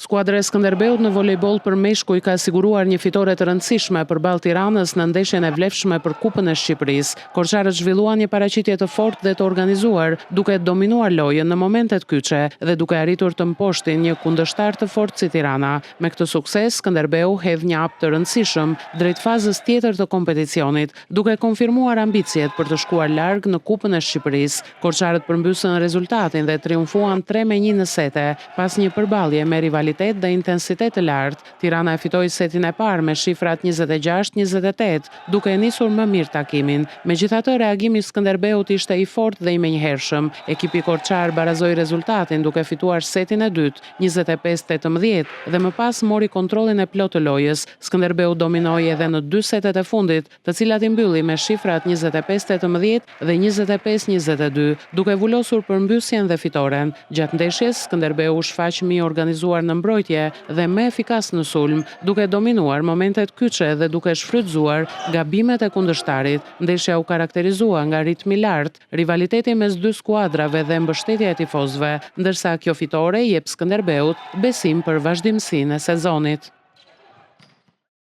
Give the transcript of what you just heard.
Skuadra e Skënderbeut në volejboll për meshkuj ka siguruar një fitore të rëndësishme përballë Tiranës në ndeshjen e vlefshme për Kupën e Shqipërisë. Korçarët zhvilluan një paraqitje të fortë dhe të organizuar, duke dominuar lojën në momentet kyçe dhe duke arritur të mposhtin një kundërshtar të fortë si Tirana. Me këtë sukses, Skënderbeu hedh një hap të rëndësishëm drejt fazës tjetër të kompeticionit, duke konfirmuar ambicjet për të shkuar larg në Kupën e Shqipërisë. Korçarët përmbysën rezultatin dhe triumfuan 3-1 në sete, pas një përballje me rivalitet dhe intensitet të lartë. Tirana e fitoi setin e parë me shifrat 26-28, duke e nisur më mirë takimin. Megjithatë, reagimi i Skënderbeut ishte i fortë dhe i menjëhershëm. Ekipi korçar barazoi rezultatin duke fituar setin e dytë 25-18 dhe më pas mori kontrollin e plotë të lojës. Skënderbeu dominoi edhe në dy setet e fundit, të cilat i mbylli me shifrat 25-18 dhe 25-22, duke vulosur përmbysjen dhe fitoren. Gjatë ndeshjes, Skënderbeu shfaq më i organizuar në mbrojtje dhe më efikas në sulm, duke dominuar momentet kyçe dhe duke shfrytzuar gabimet e kundërshtarit. Ndeshja u karakterizua nga ritmi i lartë, rivaliteti mes dy skuadrave dhe mbështetja e tifozëve, ndërsa kjo fitore jep Skënderbeut besim për vazhdimsinë e sezonit.